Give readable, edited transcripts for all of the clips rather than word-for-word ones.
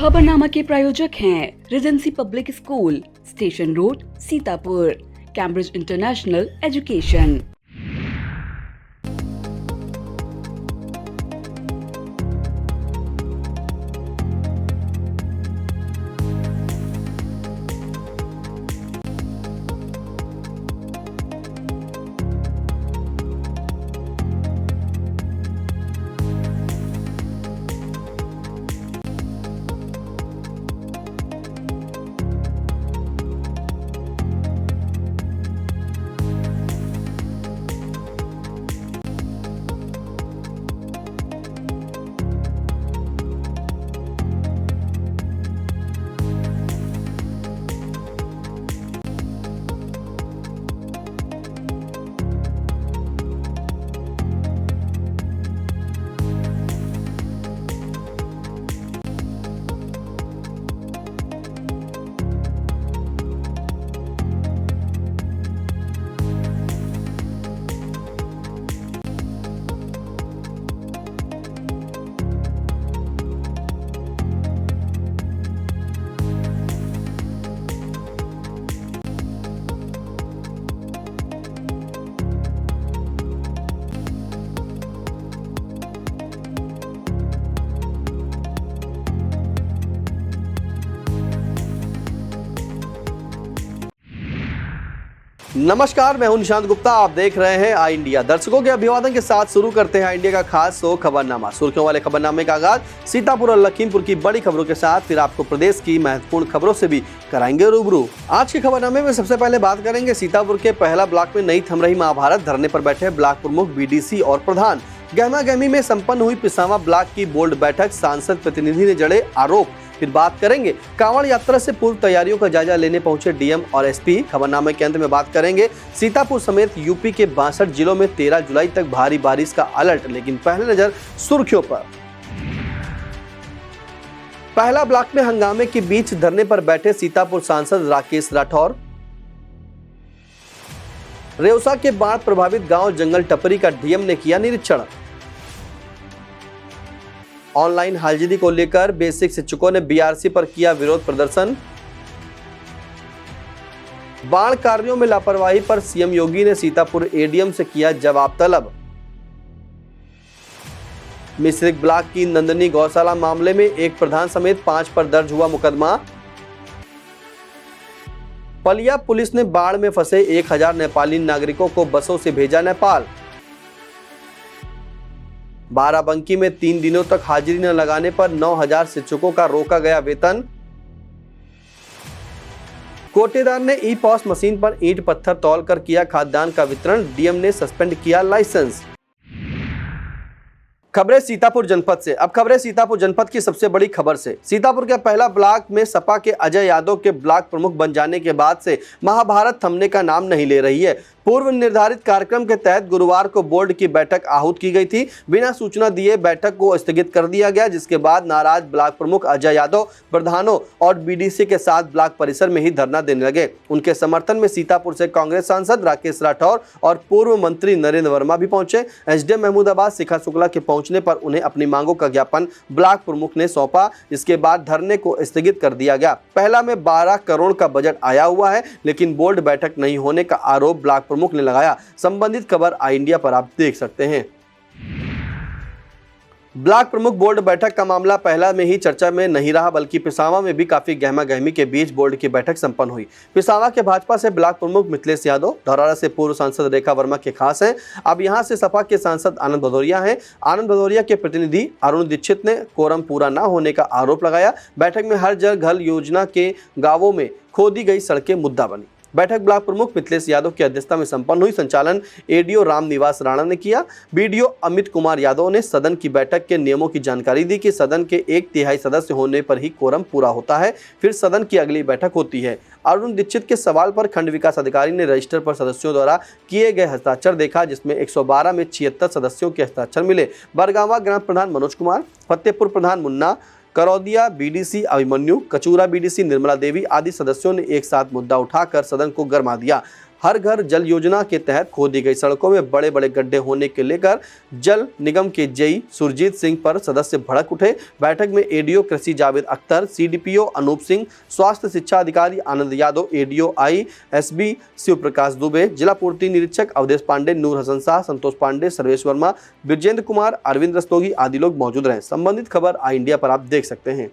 खबरनामा के प्रायोजक हैं Regency public school, station road, Sitapur, Cambridge international education. नमस्कार, मैं हूं निशांत गुप्ता। आप देख रहे हैं आई इंडिया। दर्शकों के अभिवादन के साथ शुरू करते हैं आई इंडिया का खास शो खबरनामा। सुर्खियों वाले खबरनामे का आगाज सीतापुर और लखीमपुर की बड़ी खबरों के साथ, फिर आपको प्रदेश की महत्वपूर्ण खबरों से भी कराएंगे रूबरू। आज के खबरनामे में सबसे पहले बात करेंगे सीतापुर के पहला ब्लॉक में नहीं थम रही महाभारत। धरने पर बैठे ब्लॉक प्रमुख, बीडीसी और प्रधान। गहमा गहमी में संपन्न हुई पिसावा ब्लॉक की बोर्ड बैठक, सांसद प्रतिनिधि ने जड़े आरोप। फिर बात करेंगे कांवड़ यात्रा से पूर्व तैयारियों का जायजा लेने पहुंचे डीएम और एसपी। खबरनामे के अंत में बात करेंगे सीतापुर समेत यूपी के 62 जिलों में 13 जुलाई तक भारी बारिश का अलर्ट। लेकिन पहले नजर सुर्खियों पर। पहला ब्लॉक में हंगामे के बीच धरने पर बैठे सीतापुर सांसद राकेश राठौर। रेउसा के बाढ़ प्रभावित गांव जंगल टपरी का डीएम ने किया निरीक्षण। ऑनलाइन हाजिरी को लेकर बेसिक शिक्षकों ने बीआरसी पर किया विरोध प्रदर्शन। बाढ़ कार्यों में लापरवाही पर सीएम योगी ने सीतापुर एडीएम से किया जवाब तलब। मिश्रिक ब्लॉक की नंदनी गौशाला मामले में एक प्रधान समेत 5 पर दर्ज हुआ मुकदमा। पलिया पुलिस ने बाढ़ में फंसे 1000 नेपाली नागरिकों को बसों से भेजा नेपाल। बाराबंकी में 3 दिनों तक हाजिरी न लगाने पर 9000 शिक्षकों का रोका गया वेतन। कोटेदार ने ई पॉस मशीन पर ईंट पत्थर तौलकर किया खाद्यान्न का वितरण। डीएम ने सस्पेंड किया लाइसेंस। खबरें सीतापुर जनपद से। अब खबरें सीतापुर जनपद की सबसे बड़ी खबर से। सीतापुर के पहला ब्लॉक में सपा के अजय यादव के ब्लॉक प्रमुख बन जाने के बाद से महाभारत थमने का नाम नहीं ले रही है। पूर्व निर्धारित कार्यक्रम के तहत गुरुवार को बोर्ड की बैठक आहूत की गई थी। बिना सूचना दिए बैठक को स्थगित कर दिया गया, जिसके बाद नाराज ब्लॉक प्रमुख अजय यादव प्रधानों और बीडीसी के साथ ब्लॉक परिसर में ही धरना देने लगे। उनके समर्थन में सीतापुर से कांग्रेस सांसद राकेश राठौर और पूर्व मंत्री नरेंद्र वर्मा भी पहुंचे। एसडीएम महमूदाबाद शिखा शुक्ला के पहुंचने पर उन्हें अपनी मांगों का ज्ञापन ब्लॉक प्रमुख ने सौंपा। इसके बाद धरने को स्थगित कर दिया गया। पहला में 12 करोड़ का बजट आया हुआ है, लेकिन बोर्ड बैठक नहीं होने का आरोप ब्लॉक प्रमुख ने लगाया। संबंधित खबर आई इंडिया पर आप देख सकते हैं। ब्लॉक प्रमुख बोर्ड बैठक का मामला पहला में ही चर्चा में नहीं रहा, बल्कि पिसावा में भी काफी गहमा गहमी के बीच बोर्ड की बैठक संपन्न हुई। पिसावा के भाजपा से ब्लॉक प्रमुख मिथिलेश यादव, धौरारा से पूर्व सांसद रेखा वर्मा के खास हैं। अब यहां से सपा के सांसद आनंद भदौरिया हैं। आनंद भदौरिया के प्रतिनिधि अरुण दीक्षित ने कोरम पूरा न होने का आरोप लगाया। बैठक में हर जगह योजना के गांवों में खोदी गई सड़कें मुद्दा बनी। बैठक ब्लॉक प्रमुख मिथिलेश यादव की अध्यक्षता में संपन्न हुई। संचालन एडीओ रामनिवास राणा ने किया। बीडीओ अमित कुमार यादव ने सदन की बैठक के नियमों की जानकारी दी कि सदन के 1/3 सदस्य होने पर ही कोरम पूरा होता है, फिर सदन की अगली बैठक होती है। अरुण दीक्षित के सवाल पर खंड विकास अधिकारी ने रजिस्टर पर सदस्यों द्वारा किए गए हस्ताक्षर देखा, जिसमें 112 में 76 सदस्यों के हस्ताक्षर मिले। बरगावा ग्राम प्रधान मनोज कुमार, फतेहपुर प्रधान मुन्ना, करौदिया बीडीसी अभिमन्यु, कचूरा बीडीसी निर्मला देवी आदि सदस्यों ने एक साथ मुद्दा उठाकर सदन को गरमा दिया। हर घर जल योजना के तहत खोदी गई सड़कों में बड़े बड़े गड्ढे होने के लेकर जल निगम के जेई सुरजीत सिंह पर सदस्य भड़क उठे। बैठक में एडीओ कृषि जावेद अख्तर, सीडीपीओ अनूप सिंह, स्वास्थ्य शिक्षा अधिकारी आनंद यादव, एडीओ आईएसबी शिव प्रकाश दुबे, जिला पूर्ति निरीक्षक अवधेश पांडे, नूर हसन शाह, संतोष पांडे, सर्वेश वर्मा, ब्रजेंद्र कुमार, अरविंद रस्तोगी आदि लोग मौजूद रहे। संबंधित खबर आई इंडिया पर आप देख सकते हैं।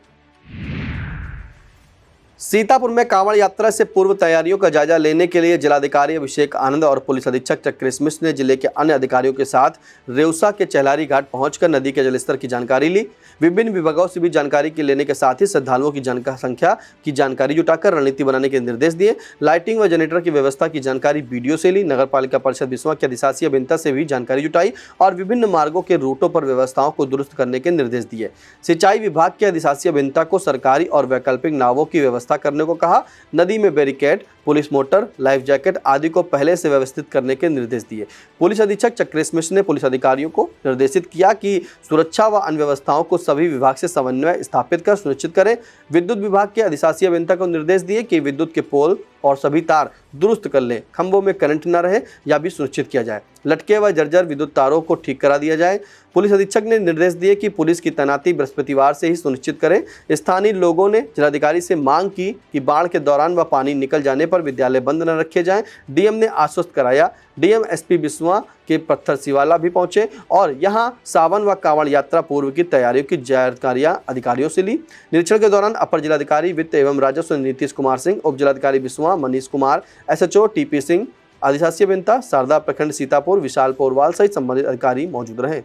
सीतापुर में कांवड़ यात्रा से पूर्व तैयारियों का जायजा लेने के लिए जिलाधिकारी अभिषेक आनंद और पुलिस अधीक्षक चक्रेश मिश्र ने जिले के अन्य अधिकारियों के साथ रेउसा के चहलारी घाट पहुंचकर नदी के जलस्तर की जानकारी ली। विभिन्न विभागों से भी जानकारी के लेने के साथ ही श्रद्धालुओं की संख्या की जानकारी जुटाकर रणनीति बनाने के निर्देश दिए। लाइटिंग व जनरेटर की व्यवस्था की जानकारी बीडीओ से ली। नगर पालिका परिषद बिस्वा के अधिशासी अभियंता से भी जानकारी जुटाई और विभिन्न मार्गों के रूटों पर व्यवस्थाओं को दुरुस्त करने के निर्देश दिए। सिंचाई विभाग के अधिशासी अभियंता को सरकारी और वैकल्पिक नावों की व्यवस्था करने को कहा। नदी में barricade, police motor, life jacket आदि को पहले से व्यवस्थित करने के निर्देश दिए। पुलिस अधीक्षक चक्रेश मिश्र ने पुलिस अधिकारियों को निर्देशित किया कि सुरक्षा व अन्य व्यवस्थाओं को सभी विभाग से समन्वय स्थापित कर सुनिश्चित करें। विद्युत विभाग के अधिशासी अभियंता को निर्देश दिए कि विद्युत के पोल और सभी तार दुरुस्त कर लें, खंभों में करंट न रहे या भी सुनिश्चित किया जाए। लटके व जर्जर विद्युत तारों को ठीक करा दिया जाए। पुलिस अधीक्षक ने निर्देश दिए कि पुलिस की तैनाती बृहस्पतिवार से ही सुनिश्चित करें। स्थानीय लोगों ने जिलाधिकारी से मांग की कि बाढ़ के दौरान व पानी निकल जाने पर विद्यालय बंद न रखे जाएं। डीएम ने आश्वस्त कराया। डीएम एसपी बिस्वा के पत्थर सिवाला भी पहुंचे और यहां सावन व कांवड़ यात्रा पूर्व की तैयारियों की जानकारियां अधिकारियों से ली। निरीक्षण के दौरान अपर जिलाधिकारी वित्त एवं राजस्व नीतीश कुमार सिंह, उप जिलाधिकारी बिस्वा मनीष कुमार, एसएचओ टीपी सिंह, अधिशासी अभियंता शारदा प्रखंड सीतापुर विशाल पोरवाल सहित संबंधित अधिकारी मौजूद रहे।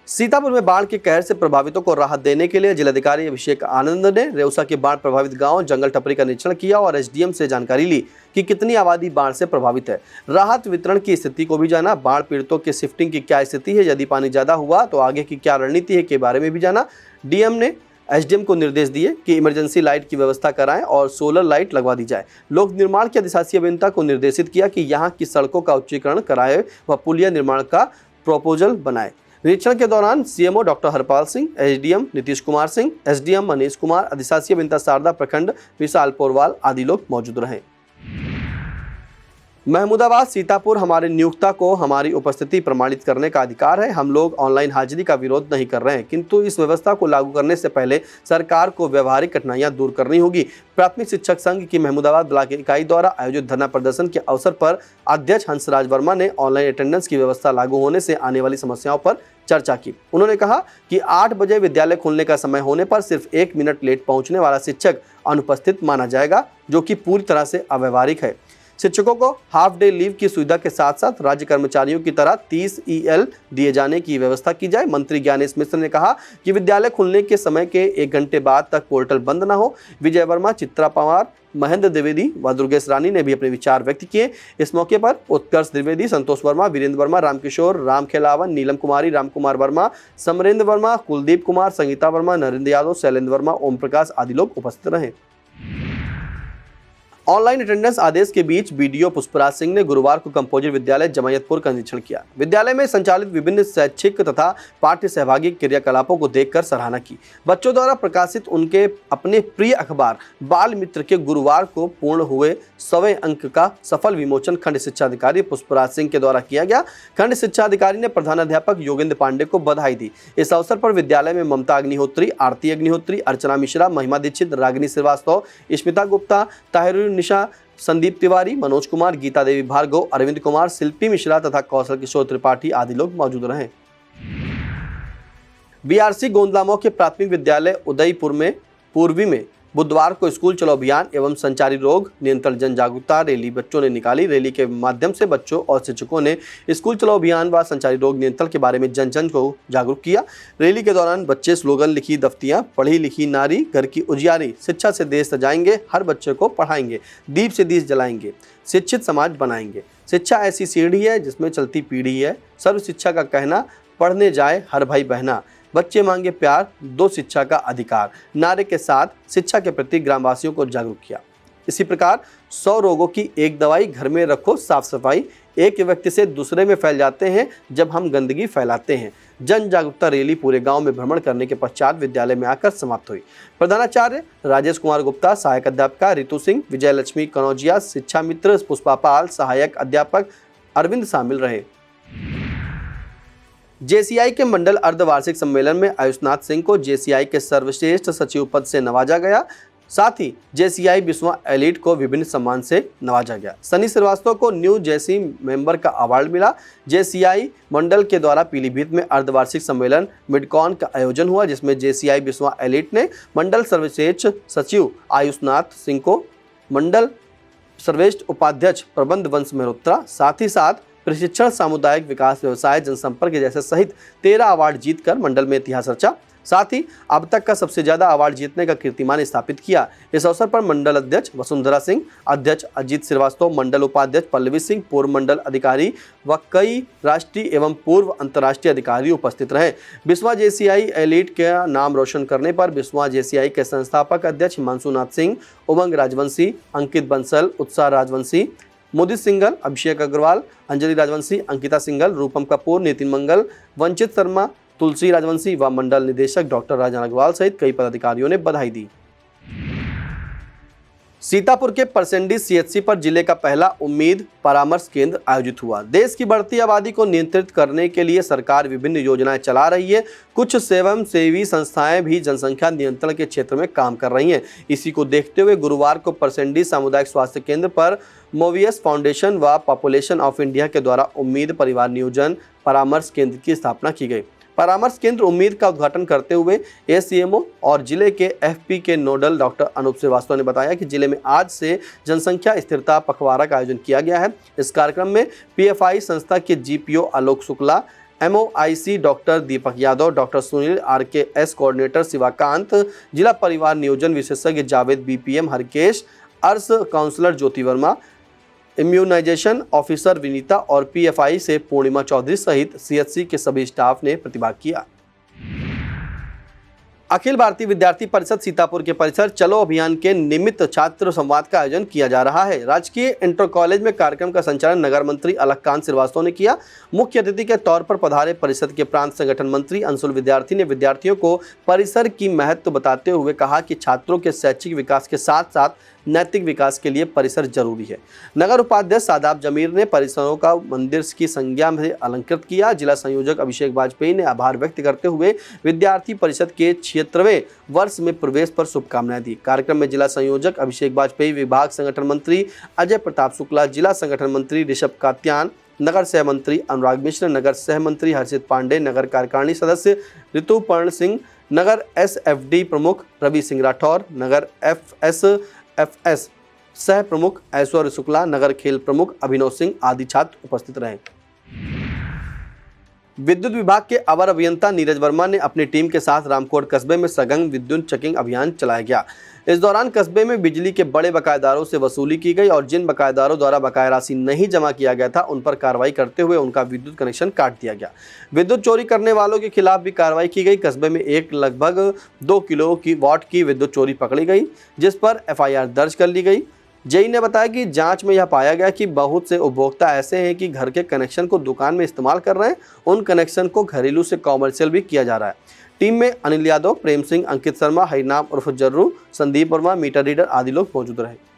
सीतापुर में बाढ़ के कहर से प्रभावितों को राहत देने के लिए जिलाधिकारी अभिषेक आनंद ने रेउसा के बाढ़ प्रभावित गांव जंगल टपरी का निरीक्षण किया और एसडीएम से जानकारी ली कि कितनी आबादी बाढ़ से प्रभावित है। राहत वितरण की स्थिति को भी जाना। बाढ़ पीड़ितों के शिफ्टिंग की क्या स्थिति है, यदि पानी ज्यादा हुआ तो आगे की क्या रणनीति है के बारे में भी जाना। डीएम ने एसडीएम को निर्देश दिए कि इमरजेंसी लाइट की व्यवस्था कराएं और सोलर लाइट लगवा दी जाए। लोक निर्माण के अधिशासी अभियंता को निर्देशित किया कि यहां की सड़कों का उच्चीकरण कराए व पुलिया निर्माण का प्रपोजल बनाए। निरीक्षण के दौरान CMO doctor Harpal Singh, SDM Nitish Kumar Singh, SDM Manish Kumar, अधिशासी अभियंता शारदा प्रखंड विशाल पोरवाल आदि लोग मौजूद रहे। महमूदाबाद सीतापुर हमारे नियोक्ता को हमारी उपस्थिति प्रमाणित करने का अधिकार है। हम लोग ऑनलाइन हाजिरी का विरोध नहीं कर रहे हैं, किंतु इस व्यवस्था को लागू करने से पहले सरकार को व्यवहारिक कठिनाइयां दूर करनी होगी। प्राथमिक शिक्षक संघ की महमूदाबाद ब्लॉक इकाई द्वारा आयोजित धरना प्रदर्शन के अवसर पर अध्यक्ष हंसराज वर्मा ने ऑनलाइन अटेंडेंस की व्यवस्था लागू होने से आने वाली समस्याओं पर चर्चा की। उन्होंने कहा कि 8 बजे विद्यालय खुलने का समय होने पर सिर्फ 1 मिनट लेट पहुंचने वाला शिक्षक अनुपस्थित माना जाएगा, जो कि पूरी तरह से अव्यवहारिक है। शिक्षकों को हाफ डे लीव की सुविधा के साथ साथ राज्य कर्मचारियों की तरह 30 EL दिए जाने की व्यवस्था की जाए। मंत्री ज्ञानेश मिश्र ने कहा कि विद्यालय खुलने के समय के 1 घंटे बाद तक पोर्टल बंद न हो। विजय वर्मा, चित्रा पवार, महेंद्र द्विवेदी व दुर्गेश रानी ने भी अपने विचार व्यक्त किए। इस मौके पर उत्कर्ष द्विवेदी, संतोष वर्मा, वीरेंद्र वर्मा, रामकिशोर, राम खेलावन, नीलम कुमारी, राम कुमार वर्मा, समरेंद्र वर्मा, कुलदीप कुमार, संगीता वर्मा, नरेंद्र यादव, शैलेंद्र वर्मा, ओम प्रकाश आदि लोग उपस्थित रहे। ऑनलाइन अटेंडेंस आदेश के बीच बीडीओ पुष्पराज सिंह ने गुरुवार को कंपोजिट विद्यालय जमायतपुर का निरीक्षण किया। विद्यालय में संचालित विभिन्न शैक्षिक तथा पाठ्य सहभागी क्रियाकलापों को देखकर सराहना की। बच्चों द्वारा प्रकाशित उनके अपने प्रिय अखबार बाल मित्र के गुरुवार को पूर्ण हुए 100वें अंक का सफल विमोचन खंड शिक्षा अधिकारी पुष्पराज सिंह के द्वारा किया गया। खंड शिक्षा अधिकारी ने प्रधानाध्यापक योगेंद्र पांडे को बधाई दी। इस अवसर पर विद्यालय में ममता अग्निहोत्री, आरती अग्निहोत्री, अर्चना मिश्रा, महिमा दीक्षित, रागिनी श्रीवास्तव, स्मिता गुप्ता, ताहिर निशा, संदीप तिवारी, मनोज कुमार, गीता देवी भार्गव, अरविंद कुमार, शिल्पी मिश्रा तथा कौशल किशोर त्रिपाठी आदि लोग मौजूद रहे। बीआरसी गोंदलामो के प्राथमिक विद्यालय उदयपुर में पूर्वी में बुधवार को स्कूल चलो अभियान एवं संचारी रोग नियंत्रण जन जागरूकता रैली बच्चों ने निकाली। रैली के माध्यम से बच्चों और शिक्षकों ने स्कूल चलो अभियान व संचारी रोग नियंत्रण के बारे में जन जन को जागरूक किया। रैली के दौरान बच्चे स्लोगन लिखी दफ्तियां, पढ़ी लिखी नारी घर की उजियारी, शिक्षा से देश सजाएंगे, हर बच्चे को पढ़ाएंगे, दीप से दीप जलाएंगे, शिक्षित समाज बनाएंगे, शिक्षा ऐसी सीढ़ी है जिसमें चलती पीढ़ी है, सर्व शिक्षा का कहना, पढ़ने जाए हर भाई बहना, बच्चे मांगे प्यार, दो शिक्षा का अधिकार नारे के साथ शिक्षा के प्रति ग्रामवासियों को जागरूक किया। इसी प्रकार 100 रोगों की एक दवाई, घर में रखो साफ सफाई, एक व्यक्ति से दूसरे में फैल जाते हैं जब हम गंदगी फैलाते हैं। जन जागरूकता रैली पूरे गांव में भ्रमण करने के पश्चात विद्यालय में आकर समाप्त हुई। प्रधानाचार्य राजेश कुमार गुप्ता, सहायक अध्यापिका रितु सिंह, विजय लक्ष्मी कनौजिया, शिक्षा मित्र पुष्पा पाल, सहायक अध्यापक अरविंद शामिल रहे। जेसीआई के मंडल अर्धवार्षिक सम्मेलन में आयुषनाथ सिंह को जेसीआई के सर्वश्रेष्ठ सचिव पद से नवाजा गया। साथ ही जेसीआई बिस्वा एलीट को विभिन्न सम्मान से नवाजा गया। सनी श्रीवास्तव को न्यू जेसी मेंबर का अवार्ड मिला। जेसीआई मंडल के द्वारा पीलीभीत में अर्धवार्षिक सम्मेलन मिडकॉन का आयोजन हुआ, जिसमें जेसीआई बिस्वा एलीट ने मंडल सर्वश्रेष्ठ सचिव आयुषनाथ सिंह को, मंडल सर्वश्रेष्ठ उपाध्यक्ष प्रबंध वंश मेहरोत्रा, साथ ही साथ प्रशिक्षण, सामुदायिक विकास, व्यवसाय, जनसंपर्क जैसे सहित 13 अवार्ड जीतकर मंडल में इतिहास रचा। साथ ही अब तक का सबसे ज्यादा अवार्ड जीतने का कीर्तिमान स्थापित किया। इस अवसर पर मंडल अध्यक्ष वसुंधरा सिंह, अध्यक्ष अजीत श्रीवास्तव, मंडल उपाध्यक्ष पल्लवी सिंह, पूर्व मंडल अधिकारी व कई राष्ट्रीय एवं पूर्व अंतर्राष्ट्रीय अधिकारी उपस्थित रहे। बिस्वा जेसीआई एलीट का नाम रोशन करने पर बिस्वा जेसीआई के संस्थापक अध्यक्ष हिमांशु नाथ सिंह, उमंग राजवंशी, अंकित बंसल, उत्साह राजवंशी, मोदी सिंगल, अभिषेक अग्रवाल, अंजलि राजवंशी, अंकिता सिंगल, रूपम कपूर, नितिन मंगल, वंचित शर्मा, तुलसी राजवंशी व मंडल निदेशक डॉक्टर राजन अग्रवाल सहित कई पदाधिकारियों ने बधाई दी। सीतापुर के परसेंडी सीएचसी पर जिले का पहला उम्मीद परामर्श केंद्र आयोजित हुआ। देश की बढ़ती आबादी को नियंत्रित करने के लिए सरकार विभिन्न योजनाएं चला रही है। कुछ स्वयंसेवी संस्थाएं भी जनसंख्या नियंत्रण के क्षेत्र में काम कर रही हैं। इसी को देखते हुए गुरुवार को परसेंडी सामुदायिक स्वास्थ्य केंद्र पर मोवियस फाउंडेशन व पॉपुलेशन ऑफ इंडिया के द्वारा उम्मीद परिवार नियोजन परामर्श केंद्र की स्थापना की गई। परामर्श केंद्र उम्मीद का उद्घाटन करते हुए एसीएमओ और जिले के एफपी के नोडल डॉक्टर अनूप श्रीवास्तव ने बताया कि जिले में आज से जनसंख्या स्थिरता पखवाड़ा का आयोजन किया गया है। इस कार्यक्रम में पीएफआई संस्था के GPO Alok Shukla, MOIC doctor Deepak Yadav, doctor Sunil, RKS coordinator Shivakant, जिला परिवार नियोजन विशेषज्ञ Javed, BPM Harkesh, ARSH counsellor Jyoti Verma, immunisation officer Vinita और पीएफआई से पूर्णिमा चौधरी सहित सीएचसी के सभी स्टाफ ने प्रतिभाग किया। अखिल भारतीय विद्यार्थी परिषद सीतापुर के परिसर चलो अभियान के निमित्त छात्र संवाद का आयोजन किया जा रहा है। राजकीय इंटर कॉलेज में कार्यक्रम का संचालन नगर मंत्री अलककांत श्रीवास्तव ने किया। मुख्य अतिथि के तौर पर पधारे परिषद के प्रांत संगठन मंत्री अंशुल विद्यार्थी ने विद्यार्थियों को परिसर की महत्व बताते हुए कहा कि छात्रों के शैक्षिक विकास के साथ साथ नैतिक विकास के लिए परिसर जरूरी है। नगर उपाध्यक्ष सादाब जमीर ने परिसरों का मंदिर की संज्ञा में अलंकृत किया। जिला संयोजक अभिषेक वाजपेयी ने आभार व्यक्त करते हुए विद्यार्थी परिषद के 76वें वर्ष में प्रवेश पर शुभकामनाएं दी। कार्यक्रम में जिला संयोजक अभिषेक वाजपेयी, विभाग संगठन मंत्री अजय प्रताप शुक्ला, जिला संगठन मंत्री ऋषभ कात्यान, नगर सह मंत्री अनुराग मिश्र, नगर सह मंत्री हर्षित पांडे, नगर कार्यकारिणी सदस्य ऋतुपर्ण सिंह, नगर एसएफडी प्रमुख रवि सिंह राठौर, नगर एफएस सह प्रमुख ऐश्वर्य शुक्ला, नगर खेल प्रमुख अभिनव सिंह आदि छात्र उपस्थित रहे। विद्युत विभाग के अवर अभियंता नीरज वर्मा ने अपनी टीम के साथ रामकोट कस्बे में सघन विद्युत चेकिंग अभियान चलाया गया। इस दौरान कस्बे में बिजली के बड़े बकायेदारों से वसूली की गई और जिन बकायेदारों द्वारा बकाया राशि नहीं जमा किया गया था उन पर कार्रवाई करते हुए उनका विद्युत कनेक्शन काट दिया गया। विद्युत चोरी करने वालों के खिलाफ भी कार्रवाई की गई। कस्बे में एक लगभग 2 किलो की वाट की विद्युत चोरी पकड़ी गई, जिस पर एफआईआर दर्ज कर ली गई। जेई ने बताया कि जांच में यह पाया गया कि बहुत से उपभोक्ता ऐसे हैं कि घर के कनेक्शन को दुकान में इस्तेमाल कर रहे हैं, उन कनेक्शन को घरेलू से कॉमर्शियल भी किया जा रहा है। टीम में अनिल यादव, प्रेम सिंह, अंकित शर्मा, हरिनाम उर्फ जर्रू, संदीप वर्मा, मीटर रीडर आदि लोग मौजूद रहे।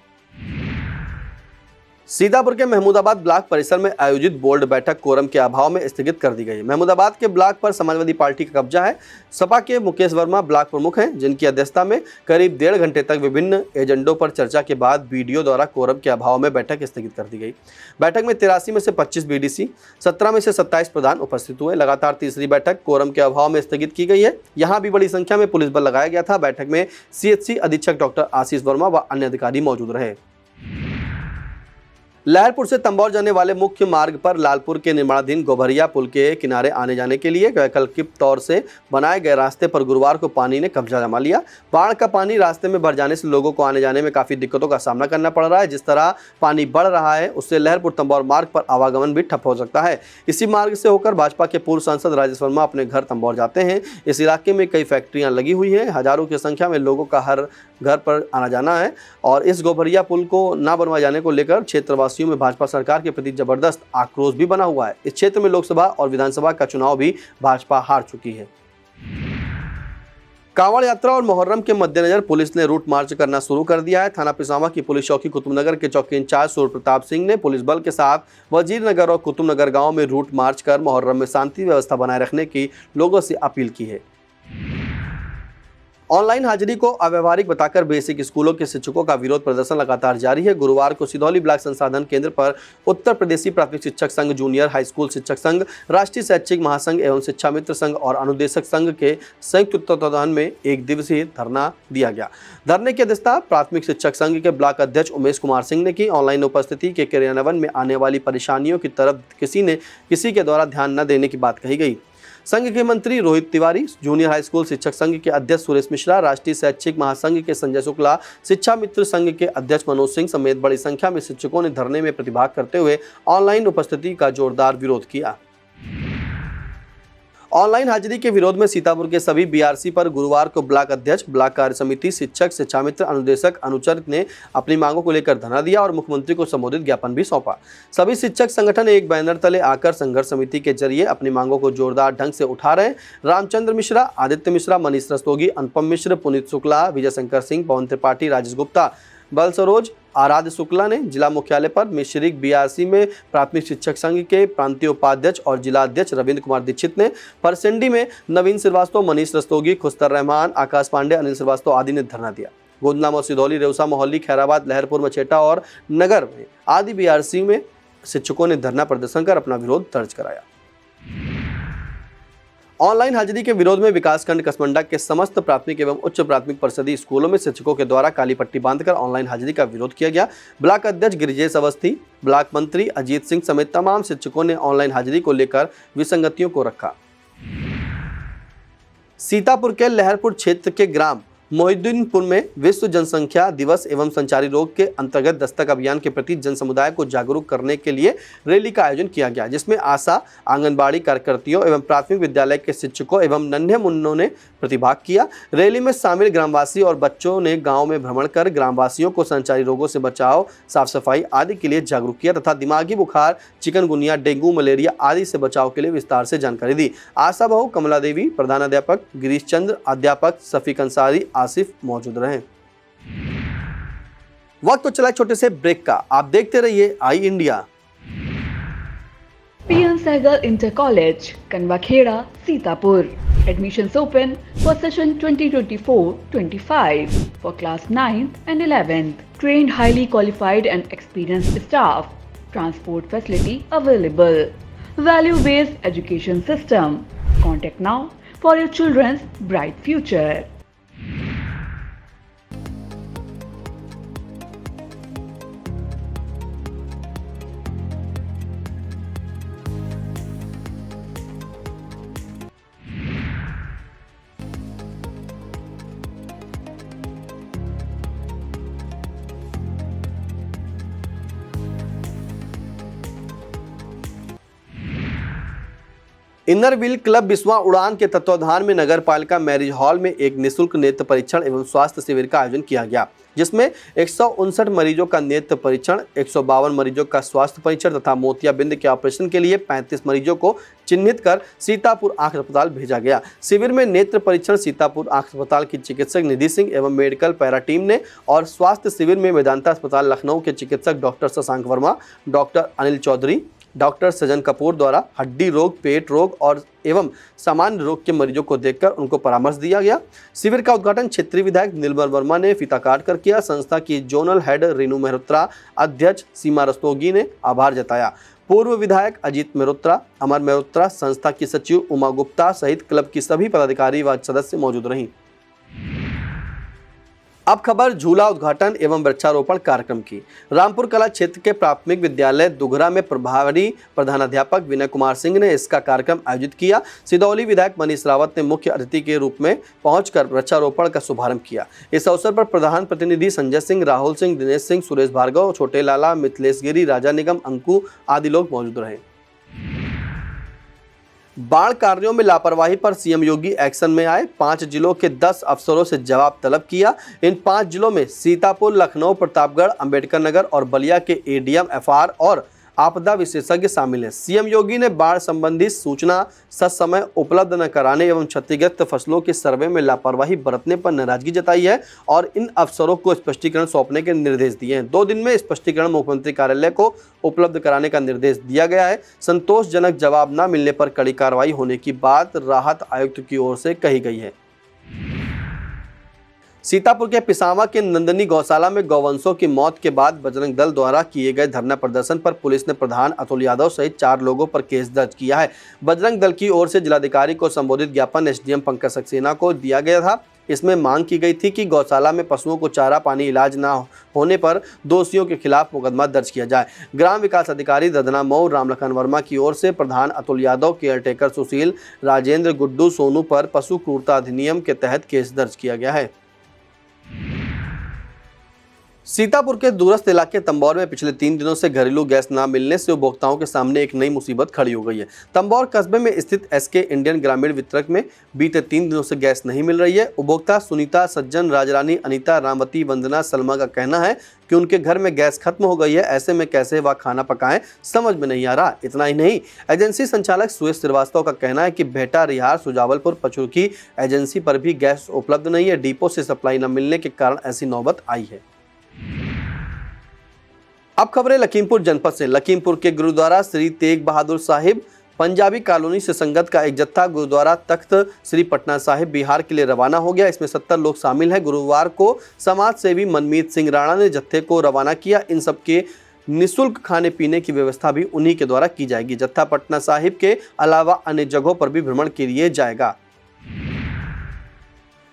सीतापुर के महमूदाबाद ब्लॉक परिसर में आयोजित बोर्ड बैठक कोरम के अभाव में स्थगित कर दी गई। महमूदाबाद के ब्लॉक पर समाजवादी पार्टी का कब्जा है। सपा के मुकेश वर्मा ब्लॉक प्रमुख हैं, जिनकी अध्यक्षता में करीब 1.5 घंटे तक विभिन्न एजेंडों पर चर्चा के बाद बीडीओ द्वारा कोरम के अभाव में बैठक स्थगित कर दी गई। बैठक में 83 में से 25 बीडीसी, 17 में से 27 प्रधान उपस्थित हुए। लगातार तीसरी बैठक कोरम के अभाव में स्थगित की गई है। यहाँ भी बड़ी संख्या में पुलिस बल लगाया गया था। बैठक में सीएचसी अधीक्षक डॉक्टर आशीष वर्मा व अन्य अधिकारी मौजूद रहे। लहरपुर से तंबौर जाने वाले मुख्य मार्ग पर लालपुर के निर्माणाधीन गोभरिया पुल के किनारे आने जाने के लिए वैकल्पिक तौर से बनाए गए रास्ते पर गुरुवार को पानी ने कब्जा जमा लिया। बाढ़ का पानी रास्ते में भर जाने से लोगों को आने जाने में काफी दिक्कतों का सामना करना पड़ रहा है। जिस तरह पानी बढ़ रहा है उससे लहरपुर तंबौर मार्ग पर आवागमन भी ठप हो सकता है। इसी मार्ग से होकर भाजपा के पूर्व सांसद राजेश वर्मा अपने घर तंबौर जाते हैं। इस इलाके में कई फैक्ट्रियां लगी हुई हैं। हजारों की संख्या में लोगों का हर घर पर आना जाना है और इस गोबरिया पुल को न बनवाए जाने को लेकर क्षेत्रवासियों में भाजपा सरकार के प्रति जबरदस्त आक्रोश भी बना हुआ है। इस क्षेत्र में लोकसभा और विधानसभा का चुनाव भी भाजपा हार चुकी है। कांवड़ यात्रा और मुहर्रम के मद्देनजर पुलिस ने रूट मार्च करना शुरू कर दिया है। थाना पिसावा की पुलिस चौकी कुतुबनगर के चौकी इंचार्ज सूर्य प्रताप सिंह ने पुलिस बल के साथ वजीरनगर और कुतुबनगर गांव में रूट मार्च कर मुहर्रम में शांति व्यवस्था बनाए रखने की लोगों से अपील की है। ऑनलाइन हाजिरी को अव्यवहारिक बताकर बेसिक स्कूलों के शिक्षकों का विरोध प्रदर्शन लगातार जारी है। गुरुवार को सिधौली ब्लॉक संसाधन केंद्र पर उत्तर प्रदेशी प्राथमिक शिक्षक संघ, जूनियर हाई स्कूल शिक्षक संघ, राष्ट्रीय शैक्षिक महासंघ एवं शिक्षा मित्र संघ और अनुदेशक संघ के संयुक्त तत्वावधान में एक दिवसीय धरना दिया गया। धरने की अध्यक्षता प्राथमिक शिक्षक संघ के ब्लॉक अध्यक्ष उमेश कुमार सिंह ने की। ऑनलाइन उपस्थिति के क्रियान्वयन में आने वाली परेशानियों की तरफ किसी के द्वारा ध्यान न देने की बात कही गई। संघ के मंत्री Rohit Tiwari, junior high school शिक्षक संघ के अध्यक्ष सुरेश मिश्रा, राष्ट्रीय शैक्षिक महासंघ के संजय शुक्ला, शिक्षा मित्र संघ के अध्यक्ष मनोज सिंह समेत बड़ी संख्या में शिक्षकों ने धरने में प्रतिभाग करते हुए ऑनलाइन उपस्थिति का जोरदार विरोध किया। ऑनलाइन हाजिरी के विरोध में सीतापुर के सभी बीआरसी पर गुरुवार को ब्लॉक अध्यक्ष, ब्लॉक कार्य समिति, शिक्षक, शिक्षा मित्र, अनुदेशक, अनुचर ने अपनी मांगों को लेकर धरना दिया और मुख्यमंत्री को संबोधित ज्ञापन भी सौंपा। सभी शिक्षक संगठन एक बैनर तले आकर संघर्ष समिति के जरिए अपनी मांगों को जोरदार ढंग से उठा रहे हैं। रामचंद्र मिश्रा, आदित्य मिश्रा, मनीष रस्तोगी, अनुपम मिश्र, पुनीत शुक्ला, विजय शंकर सिंह, पवन त्रिपाठी, राजेश गुप्ता, बल सरोज, आराध्य शुक्ला ने जिला मुख्यालय पर मिश्रिक बीआरसी में प्राथमिक शिक्षक संघ के प्रांतीय उपाध्यक्ष और जिला अध्यक्ष रविंद्र कुमार दीक्षित ने, परसेंडी में नवीन श्रीवास्तव, मनीष रस्तोगी, खुस्तर रहमान, आकाश पांडे, अनिल श्रीवास्तव आदि ने धरना दिया। गोदनाम और सिधौली, रेउसा, मोहल्ली, खैराबाद, लहरपुर, मछेटा और नगर में आदि बीआरसी में शिक्षकों ने धरना प्रदर्शन कर अपना विरोध दर्ज कराया। ऑनलाइन हाजिरी के विरोध में विकासखंड कसमंडा के समस्त प्राथमिक एवं उच्च प्राथमिक परिषदीय स्कूलों में शिक्षकों के द्वारा काली पट्टी बांधकर ऑनलाइन हाजिरी का विरोध किया गया। ब्लॉक अध्यक्ष गिरिजेश अवस्थी, ब्लॉक मंत्री अजीत सिंह समेत तमाम शिक्षकों ने ऑनलाइन हाजिरी को लेकर विसंगतियों को रखा। सीतापुर के लहरपुर क्षेत्र के ग्राम मोहिद्दीनपुर में विश्व जनसंख्या दिवस एवं संचारी रोग के अंतर्गत दस्तक अभियान के प्रति जन समुदाय को जागरूक करने के लिए रैली का आयोजन किया गया, जिसमें आशा, आंगनबाड़ी कार्यकर्तियों एवं प्राथमिक विद्यालय के शिक्षकों एवं नन्हे मुन्नों ने प्रतिभाग किया। रैली में शामिल ग्रामवासी और बच्चों ने गांव में भ्रमण कर ग्रामवासियों को संचारी रोगों से बचाव, साफ सफाई आदि के लिए जागरूक किया तथा दिमागी बुखार, चिकनगुनिया, डेंगू, मलेरिया आदि से बचाव के लिए विस्तार से जानकारी दी। आशा बहू कमला देवी, प्रधानाध्यापक गिरीश चंद्र, अध्यापक शफीक अंसारी, आसिफ मौजूद रहे। वक्त तो चला छोटे से ब्रेक का, आप देखते रहिए आई India. PN Sehgal Inter College, Kanwakheda, Sitapur. Admissions open for session 2024-25 for class 9th and 11th. Trained, highly qualified and experienced staff. Transport facility available. Value-based education system. Contact now for your children's bright future. Inner wheel club Biswa उड़ान के तत्वाधान में नगर पालिका marriage hall में एक निःशुल्क नेत्र परीक्षण एवं स्वास्थ्य शिविर का आयोजन किया गया, जिसमें 159 मरीजों का नेत्र परीक्षण, 152 मरीजों का स्वास्थ्य परीक्षण तथा मोतियाबिंद के ऑपरेशन के लिए 35 मरीजों को चिन्हित कर सीतापुर आंख अस्पताल भेजा गया। शिविर में नेत्र परीक्षण सीतापुर आंख अस्पताल की चिकित्सक निधि सिंह एवं मेडिकल पैरा टीम ने और स्वास्थ्य शिविर में मेदांता अस्पताल लखनऊ के चिकित्सक doctor Shashank Verma, doctor Anil Chaudhary, doctor Sajan Kapoor द्वारा हड्डी रोग, पेट रोग और एवं सामान्य रोग के मरीजों को देखकर उनको परामर्श दिया गया। शिविर का उद्घाटन क्षेत्रीय विधायक नीलमल वर्मा ने फीता काट कर किया। संस्था की जोनल हेड रीनू मेहरोत्रा, अध्यक्ष सीमा रस्तोगी ने आभार जताया। पूर्व विधायक अजीत मेहरोत्रा, अमर मेहरोत्रा, संस्था की सचिव उमा गुप्ता सहित क्लब की सभी पदाधिकारी व सदस्य मौजूद रहीं। अब खबर झूला उद्घाटन एवं वृक्षारोपण कार्यक्रम की। रामपुर कला क्षेत्र के प्राथमिक विद्यालय दुघरा में प्रभारी प्रधानाध्यापक विनय कुमार सिंह ने इसका कार्यक्रम आयोजित किया। सिधौली विधायक मनीष रावत ने मुख्य अतिथि के रूप में पहुंचकर वृक्षारोपण का शुभारंभ किया। इस अवसर पर प्रधान प्रतिनिधि संजय सिंह, राहुल सिंह, दिनेश सिंह, सुरेश भार्गव, छोटे लाला, मिथिलेश गिरी, राजा निगम, अंकु आदि लोग मौजूद रहे। बाढ़ कार्यों में लापरवाही पर सीएम योगी एक्शन में आए। 5 जिलों के 10 अफसरों से जवाब तलब किया। इन 5 जिलों में सीतापुर, लखनऊ, प्रतापगढ़, अंबेडकर नगर और बलिया के एडीएम, एफआर और आपदा विशेषज्ञ शामिल हैं। सीएम योगी ने बाढ़ संबंधी सूचना ससमय उपलब्ध न कराने एवं क्षतिग्रस्त फसलों के सर्वे में लापरवाही बरतने पर नाराजगी जताई है और इन अफसरों को स्पष्टीकरण सौंपने के निर्देश दिए हैं। 2 दिन में स्पष्टीकरण मुख्यमंत्री कार्यालय को उपलब्ध कराने का निर्देश दिया गया है। संतोषजनक जवाब न मिलने पर कड़ी कार्रवाई होने की बात राहत आयुक्त की ओर से कही गई है। सीतापुर के पिसावा के नंदनी गौशाला में गौवंशों की मौत के बाद बजरंग दल द्वारा किए गए धरना प्रदर्शन पर पुलिस ने प्रधान अतुल यादव सहित 4 लोगों पर केस दर्ज किया है। बजरंग दल की ओर से जिलाधिकारी को संबोधित ज्ञापन एसडीएम पंकज सक्सेना को दिया गया था। इसमें मांग की गई थी कि गौशाला में पशुओं को चारा पानी इलाज न होने पर दोषियों के खिलाफ मुकदमा दर्ज किया जाए। ग्राम विकास अधिकारी ददना मऊ रामलखन वर्मा की ओर से प्रधान अतुल यादव, केयरटेकर सुशील, राजेंद्र, गुड्डू, सोनू पर पशु क्रूरता अधिनियम के तहत केस दर्ज किया गया है। सीतापुर के दूरस्थ इलाके तंबौर में पिछले 3 दिनों से घरेलू गैस न मिलने से उपभोक्ताओं के सामने एक नई मुसीबत खड़ी हो गई है। तंबौर कस्बे में स्थित एसके इंडियन ग्रामीण वितरक में बीते 3 दिनों से गैस नहीं मिल रही है। उपभोक्ता सुनीता, सज्जन, राजरानी, अनीता, रामवती, वंदना, सलमा का कहना है कि उनके घर में गैस खत्म हो गई है। ऐसे में कैसे वह खाना पकाएं, समझ में नहीं आ रहा। इतना ही नहीं, एजेंसी संचालक सुरेश श्रीवास्तव का कहना है कि भेटा, रिहार, सुजावलपुर, पचुरकी एजेंसी पर भी गैस उपलब्ध नहीं है। डिपो से सप्लाई न मिलने के कारण ऐसी नौबत आई है। अब खबरें लखीमपुर जनपद से। लखीमपुर के गुरुद्वारा श्री तेग बहादुर साहिब पंजाबी कॉलोनी से संगत का एक जत्था गुरुद्वारा तख्त श्री पटना साहिब बिहार के लिए रवाना हो गया। इसमें 70 लोग शामिल हैं। गुरुवार को समाज सेवी मनमीत सिंह राणा ने जत्थे को रवाना किया। इन सबके निःशुल्क खाने पीने की व्यवस्था भी उन्हीं के द्वारा की जाएगी। जत्था पटना साहिब के अलावा अन्य जगहों पर भी भ्रमण के लिए जाएगा।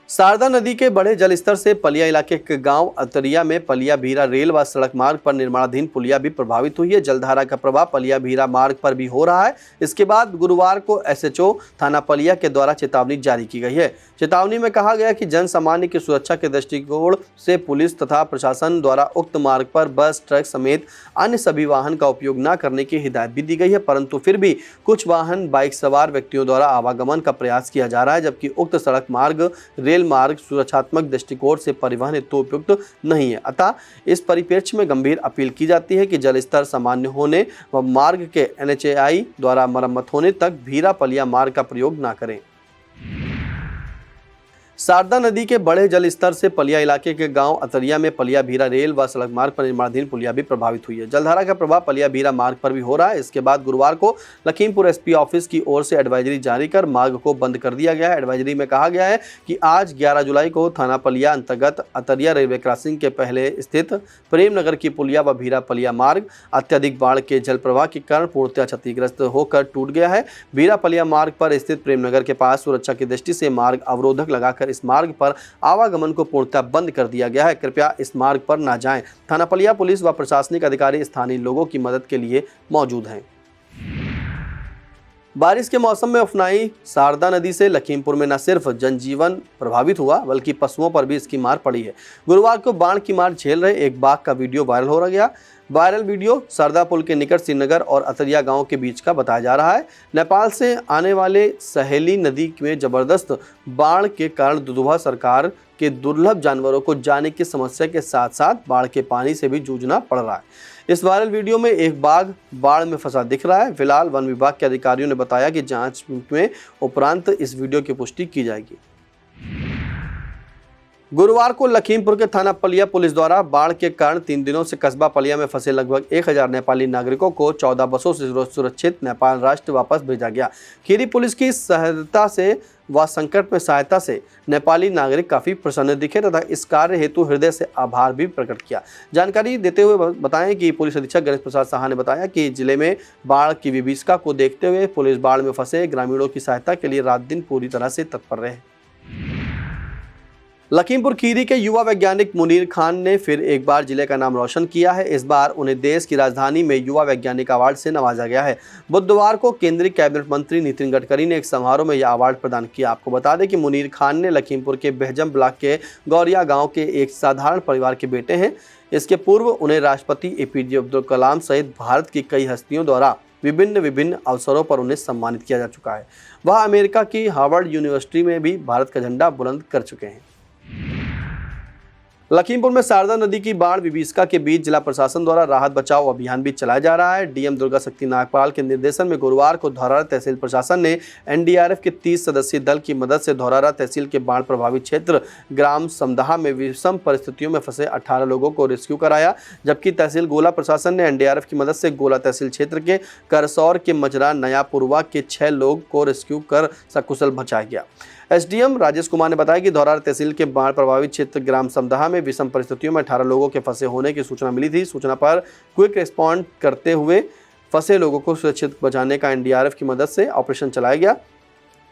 शारदा नदी के बढ़े जलस्तर से पलिया इलाके के गांव अतरिया में पलिया भीरा रेल व सड़क मार्ग पर निर्माणाधीन पुलिया भी प्रभावित हुई है। जलधारा का प्रभाव पलिया भीरा मार्ग पर भी हो रहा है। इसके बाद गुरुवार को एसएचओ थाना पलिया के द्वारा चेतावनी जारी की गई है। चेतावनी में कहा गया कि जन सामान्य की सुरक्षा के दृष्टिकोण से पुलिस तथा प्रशासन द्वारा उक्त मार्ग पर बस, ट्रक समेत अन्य सभी वाहन का उपयोग न करने की हिदायत भी दी गई है, परंतु फिर भी कुछ वाहन बाइक सवार व्यक्तियों द्वारा आवागमन का प्रयास किया जा रहा है, जबकि उक्त सड़क मार्ग रेल मार्ग सुरक्षात्मक दृष्टिकोण से परिवहन हेतु उपयुक्त नहीं है। अतः इस परिप्रेक्ष्य में गंभीर अपील की जाती है कि जल स्तर सामान्य होने व मार्ग के एनएचएआई द्वारा मरम्मत होने तक भीरा पलिया मार्ग का प्रयोग न करें। शारदा नदी के बढ़े जल स्तर से पलिया इलाके के गांव अतरिया में पलिया भीरा रेल व सड़क मार्ग पर निर्माणाधीन पुलिया भी प्रभावित हुई है। जलधारा का प्रभाव पलिया भीरा मार्ग पर भी हो रहा है। इसके बाद गुरुवार को लखीमपुर एसपी ऑफिस की ओर से एडवाइजरी जारी कर मार्ग को बंद कर दिया गया है। एडवाइजरी में कहा गया है कि आज 11 जुलाई को थाना पलिया अंतर्गत अतरिया रेलवे क्रॉसिंग के पहले स्थित प्रेमनगर की पुलिया व भीरा पलिया मार्ग अत्यधिक बाढ़ के जल प्रवाह के कारण पूर्णतः क्षतिग्रस्त होकर टूट गया है। भीरा पलिया मार्ग पर स्थित प्रेमनगर के पास सुरक्षा की दृष्टि से मार्ग अवरोधक लगाकर इस मार्ग पर आवागमन को पूर्णतः बंद कर दिया गया है। कृपया इस मार्ग पर न जाएं। थाना पलिया पुलिस व प्रशासनिक अधिकारी स्थानीय लोगों की मदद के लिए मौजूद हैं। बारिश के मौसम में उफनाई शारदा नदी से लखीमपुर में न सिर्फ जनजीवन प्रभावित हुआ बल्कि पशुओं पर भी इसकी मार पड़ी है। गुरुवार को बाढ़ की मार झेल रहे एक बाघ का वीडियो वायरल हो गया। वायरल वीडियो शारदा पुल के निकट श्रीनगर और अतरिया गांव के बीच का बताया जा रहा है। नेपाल से आने वाले सहेली नदी में जबरदस्त बाढ़ के कारण दुधवा सरकार के दुर्लभ जानवरों को जाने की समस्या के साथ साथ बाढ़ के पानी से भी जूझना पड़ रहा है। इस वायरल वीडियो में एक बाघ बाढ़ में फंसा दिख रहा है। फिलहाल वन विभाग के अधिकारियों ने बताया कि जांच में उपरांत इस वीडियो की पुष्टि की जाएगी। गुरुवार को लखीमपुर के थाना पलिया पुलिस द्वारा बाढ़ के कारण 3 दिनों से कस्बा पलिया में फंसे लगभग 1000 नेपाली नागरिकों को 14 बसों से सुरक्षित नेपाल राष्ट्र वापस भेजा गया। खीरी पुलिस की सहायता से व संकट में सहायता से नेपाली नागरिक काफी प्रसन्न दिखे तथा इस कार्य हेतु हृदय से आभार भी प्रकट किया। जानकारी देते हुए बताएं कि पुलिस अधीक्षक गणेश प्रसाद साहा ने बताया कि जिले में बाढ़ की विभीषिका को देखते हुए पुलिस बाढ़ में फंसे ग्रामीणों की सहायता के लिए रात दिन पूरी तरह से तत्पर रहे। लखीमपुर खीरी के युवा वैज्ञानिक मुनीर खान ने फिर एक बार जिले का नाम रोशन किया है। इस बार उन्हें देश की राजधानी में युवा वैज्ञानिक अवार्ड से नवाजा गया है। बुधवार को केंद्रीय कैबिनेट मंत्री नितिन गडकरी ने एक समारोह में यह अवार्ड प्रदान किया। आपको बता दें कि मुनीर खान ने लखीमपुर के बेहजम ब्लॉक के गौरिया गाँव के एक साधारण परिवार के बेटे हैं। इसके पूर्व उन्हें राष्ट्रपति एपीजे अब्दुल कलाम सहित भारत की कई हस्तियों द्वारा विभिन्न विभिन्न अवसरों पर उन्हें सम्मानित किया जा चुका है। वह अमेरिका की हार्वर्ड यूनिवर्सिटी में भी भारत का झंडा बुलंद कर चुके हैं। लखीमपुर में शारदा नदी की बाढ़ विभीषिका के बीच जिला प्रशासन द्वारा राहत बचाव अभियान भी चलाया जा रहा है। डीएम दुर्गा शक्ति नागपाल के निर्देशन में गुरुवार को धौरारा तहसील प्रशासन ने एनडीआरएफ के 30 सदस्यीय दल की मदद से धौरारा तहसील के बाढ़ प्रभावित क्षेत्र ग्राम समदहा में विषम परिस्थितियों में फंसे 18 लोगों को रेस्क्यू कराया, जबकि तहसील गोला प्रशासन ने एनडीआरएफ की मदद से गोला तहसील क्षेत्र के करसौर के मजरा नयापुरवा के 6 लोग को रेस्क्यू कर सकुशल बचाया गया। एसडीएम राजेश कुमार ने बताया कि धौरारा तहसील के बाढ़ प्रभावित क्षेत्र ग्राम समदहा में विषम परिस्थितियों में 18 लोगों के फंसे होने की सूचना मिली थी। सूचना पर क्विक रिस्पॉन्ड करते हुए फंसे लोगों को सुरक्षित बचाने का एनडीआरएफ की मदद से ऑपरेशन चलाया गया।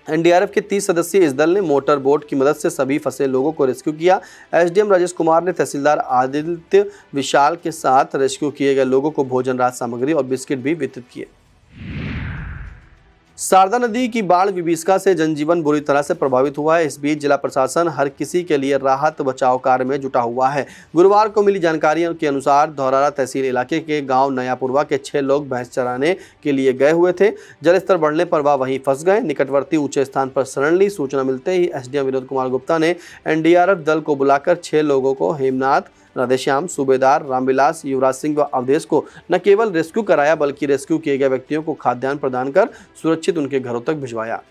एनडीआरएफ के 30 सदस्यीय इस दल ने मोटर बोट की मदद से सभी फंसे लोगों को रेस्क्यू किया। एसडीएम राजेश कुमार ने तहसीलदार आदित्य विशाल के साथ रेस्क्यू किए गए लोगों को भोजन, राहत सामग्री और बिस्किट भी वितरित किए। शारदा नदी की बाढ़ विभीषिका से जनजीवन बुरी तरह से प्रभावित हुआ है। इस बीच जिला प्रशासन हर किसी के लिए राहत बचाव कार्य में जुटा हुआ है। गुरुवार को मिली जानकारी के अनुसार धौरारा तहसील इलाके के गांव नयापुरवा के 6 लोग भैंस चराने के लिए गए हुए थे। जलस्तर बढ़ने पर वह वहीं फंस गए। निकटवर्ती ऊंचे स्थान पर शरण ली। सूचना मिलते ही एसडीएम विनोद कुमार गुप्ता ने एनडीआरएफ दल को बुलाकर 6 लोगों को हेमनाथ, राधेश्याम, सूबेदार, रामविलास, युवराज सिंह व अवधेश को न केवल रेस्क्यू कराया बल्कि रेस्क्यू किए गए व्यक्तियों को खाद्यान्न प्रदान कर सुरक्षित उनके घरों तक भिजवाया।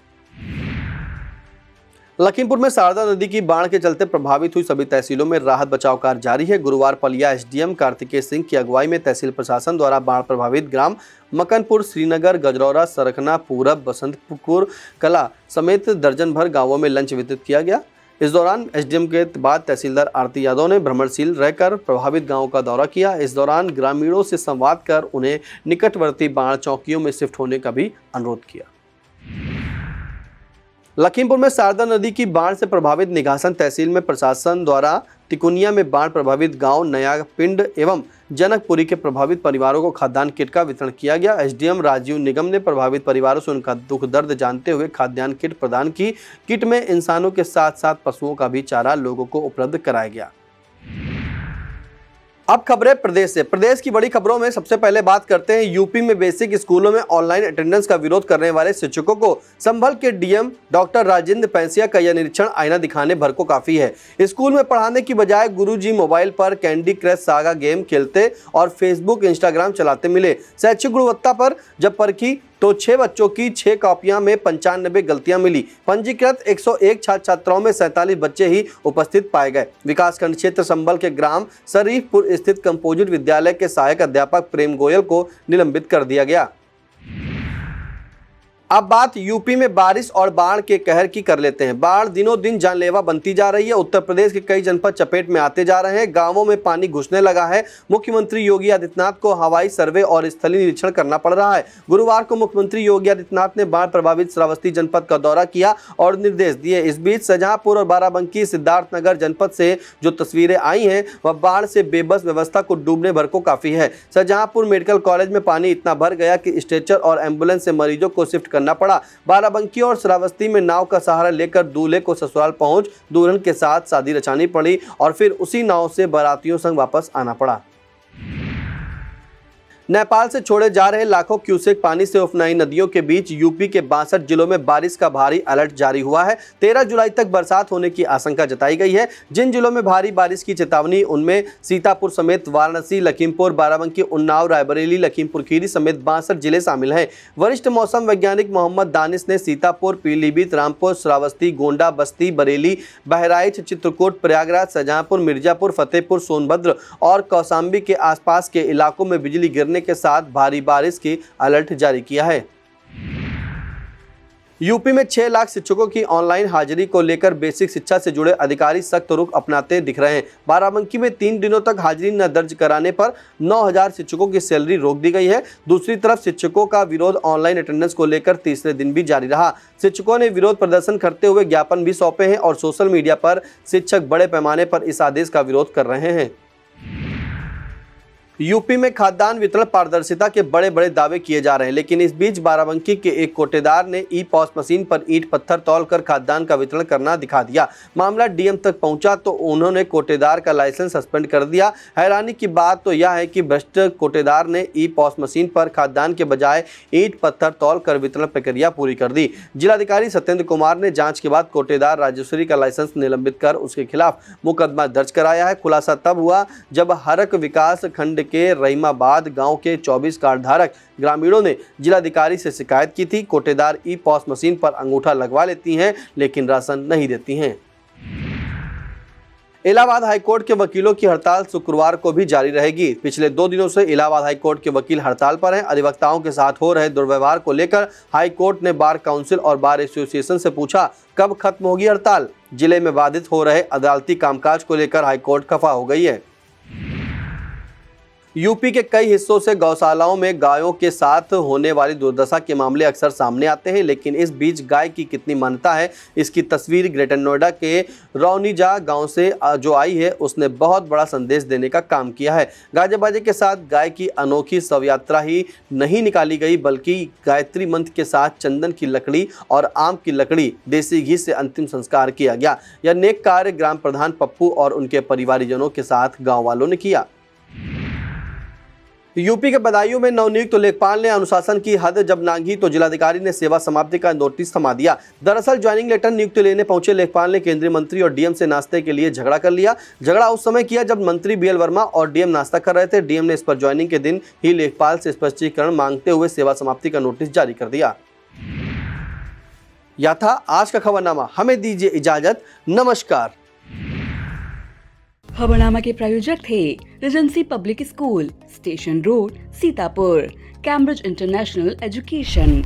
लखीमपुर में शारदा नदी की बाढ़ के चलते प्रभावित हुई सभी तहसीलों में राहत बचाव कार्य जारी है। गुरुवार पलिया एसडीएम कार्तिकेय सिंह की अगुवाई में तहसील प्रशासन द्वारा बाढ़ प्रभावित ग्राम मकनपुर, श्रीनगर, गजरौरा, सरकना, पूरब, बसंतपुर कला समेत दर्जन भर गाँवों में लंच वितरित किया गया। इस दौरान एसडीएम के बाद तहसीलदार आरती यादव ने भ्रमणशील रहकर प्रभावित गांवों का दौरा किया। इस दौरान ग्रामीणों से संवाद कर उन्हें निकटवर्ती बाढ़ चौकियों में शिफ्ट होने का भी अनुरोध किया। लखीमपुर में शारदा नदी की बाढ़ से प्रभावित निघासन तहसील में प्रशासन द्वारा तिकुनिया में बाढ़ प्रभावित गांव नया पिंड एवं जनकपुरी के प्रभावित परिवारों को खाद्यान्न किट का वितरण किया गया। एसडीएम राजीव निगम ने प्रभावित परिवारों से उनका दुख दर्द जानते हुए खाद्यान्न किट प्रदान की। किट में इंसानों के साथ साथ पशुओं का भी चारा लोगों को उपलब्ध कराया गया। अब खबरें प्रदेश से। प्रदेश की बड़ी खबरों में सबसे पहले बात करते हैं यूपी में बेसिक स्कूलों में ऑनलाइन अटेंडेंस का विरोध करने वाले शिक्षकों को संभल के डीएम डॉक्टर राजेंद्र पैंसिया का यह निरीक्षण आईना दिखाने भर को काफी है। स्कूल में पढ़ाने की बजाय गुरुजी मोबाइल पर कैंडी क्रश सागा गेम खेलते और फेसबुक, इंस्टाग्राम चलाते मिले। शैक्षिक गुणवत्ता पर जब परखी तो 6 बच्चों की 6 कॉपियां में 95 गलतियां मिली। पंजीकृत 101 छात्र छात्राओं में 47 बच्चे ही उपस्थित पाए गए। विकासखंड क्षेत्र संभल के ग्राम शरीफपुर स्थित कंपोजिट विद्यालय के सहायक अध्यापक प्रेम गोयल को निलंबित कर दिया गया। अब बात यूपी में बारिश और बाढ़ के कहर की कर लेते हैं। बाढ़ दिनों दिन जानलेवा बनती जा रही है। उत्तर प्रदेश के कई जनपद चपेट में आते जा रहे हैं। गांवों में पानी घुसने लगा है। मुख्यमंत्री योगी आदित्यनाथ को हवाई सर्वे और स्थलीय निरीक्षण करना पड़ रहा है। गुरुवार को मुख्यमंत्री योगी आदित्यनाथ ने बाढ़ प्रभावित श्रावस्ती जनपद का दौरा किया और निर्देश दिए। इस बीच शाहजहांपुर और बाराबंकी, सिद्धार्थनगर जनपद से जो तस्वीरें आई हैं वह बाढ़ से बेबस व्यवस्था को डूबने भर को काफी है। शाहजहांपुर मेडिकल कॉलेज में पानी इतना भर गया कि स्ट्रेचर और एम्बुलेंस से मरीजों को शिफ्ट करना पड़ा। बाराबंकी और श्रावस्ती में नाव का सहारा लेकर दूल्हे को ससुराल पहुंच दुल्हन के साथ शादी रचानी पड़ी और फिर उसी नाव से बारातियों संग वापस आना पड़ा। नेपाल से छोड़े जा रहे लाखों क्यूसेक पानी से उफनाई नदियों के बीच यूपी के 62 जिलों में बारिश का भारी अलर्ट जारी हुआ है। 13 जुलाई तक बरसात होने की आशंका जताई गई है। जिन जिलों में भारी बारिश की चेतावनी उनमें सीतापुर समेत वाराणसी, लखीमपुर, बाराबंकी, उन्नाव, रायबरेली, लखीमपुर खीरी समेत 62 जिले शामिल हैं। वरिष्ठ मौसम वैज्ञानिक मोहम्मद दानिश ने सीतापुर, पीलीभीत, रामपुर, श्रावस्ती, गोंडा, बस्ती, बरेली, बहराइच, चित्रकूट, प्रयागराज, शाहजहांपुर, मिर्जापुर, फतेहपुर, सोनभद्र और कौशाम्बी के आसपास के इलाकों में बिजली गिरने के साथ भारी बारिश की अलर्ट जारी किया है। यूपी में 6 लाख शिक्षकों की ऑनलाइन हाजिरी को लेकर बेसिक शिक्षा से जुड़े अधिकारी सख्त रुख अपनाते दिख रहे हैं। बाराबंकी में 3 दिनों तक हाजिरी न दर्ज कराने पर 9000 शिक्षकों की सैलरी रोक दी गई है। दूसरी तरफ शिक्षकों का विरोध ऑनलाइन अटेंडेंस को लेकर तीसरे दिन भी जारी रहा। शिक्षकों ने विरोध प्रदर्शन करते हुए ज्ञापन भी सौंपे हैं और सोशल मीडिया पर शिक्षक बड़े पैमाने पर इस आदेश का विरोध कर रहे हैं। यूपी में खाद्यान्न वितरण पारदर्शिता के बड़े बड़े दावे किए जा रहे हैं, लेकिन इस बीच बाराबंकी के एक कोटेदार ने ई पॉस मशीन पर ईंट पत्थर तौलकर खाद्यान्न का वितरण करना दिखा दिया। मामला डीएम तक पहुंचा तो उन्होंने कोटेदार का लाइसेंस सस्पेंड कर दिया। हैरानी की बात तो यह है कि भ्रष्ट कोटेदार ने ई पॉस मशीन पर खाद्यान्न के बजाय ईंट पत्थर तौलकर वितरण प्रक्रिया पूरी कर दी। जिलाधिकारी सत्येंद्र कुमार ने जांच के बाद कोटेदार राजेश्वरी का लाइसेंस निलंबित कर उसके खिलाफ मुकदमा दर्ज कराया है। खुलासा तब हुआ जब हरक विकास खंड के रहीमाबाद गांव के 24 कार्ड धारक ग्रामीणों ने जिलाधिकारी से शिकायत की थी। कोटेदार ई पॉस मशीन पर अंगूठा लगवा लेती हैं लेकिन राशन नहीं देती हैं। इलाहाबाद हाईकोर्ट के वकीलों की हड़ताल शुक्रवार को भी जारी रहेगी। पिछले 2 दिनों से इलाहाबाद हाईकोर्ट के वकील हड़ताल पर हैं। अधिवक्ताओं के साथ हो रहे दुर्व्यवहार को लेकर हाईकोर्ट ने बार काउंसिल और बार एसोसिएशन से पूछा कब खत्म होगी हड़ताल। जिले में बाधित हो रहे अदालती कामकाज को लेकर हाईकोर्ट खफा हो गई है। यूपी के कई हिस्सों से गौशालाओं में गायों के साथ होने वाली दुर्दशा के मामले अक्सर सामने आते हैं, लेकिन इस बीच गाय की कितनी मान्यता है इसकी तस्वीर ग्रेटर नोएडा के रौनीजा गांव से जो आई है उसने बहुत बड़ा संदेश देने का काम किया है। गाजे बाजे के साथ गाय की अनोखी शव यात्रा ही नहीं निकाली गई बल्कि गायत्री मंत्र के साथ चंदन की लकड़ी और आम की लकड़ी देसी घी से अंतिम संस्कार किया गया। यह नेक कार्य ग्राम प्रधान पप्पू और उनके परिवारजनों के साथ गाँव वालों ने किया। यूपी के बदायूं में नवनियुक्त लेखपाल ने अनुशासन की हद जब नांगी तो जिलाधिकारी ने सेवा समाप्ति का नोटिस थमा दिया। दरअसल ज्वाइनिंग लेटर नियुक्ति लेने पहुंचे लेखपाल ने केंद्रीय मंत्री और डीएम से नाश्ते के लिए झगड़ा कर लिया। झगड़ा उस समय किया जब मंत्री बीएल वर्मा और डीएम नाश्ता कर रहे थे। डीएम ने इस पर ज्वाइनिंग के दिन ही लेखपाल से स्पष्टीकरण मांगते हुए सेवा समाप्ति का नोटिस जारी कर दिया। यह था आज का खबरनामा। हमें दीजिए इजाजत। नमस्कार। खबरनामा के प्रायोजक थे Regency public school, station road, Sitapur, Cambridge international education.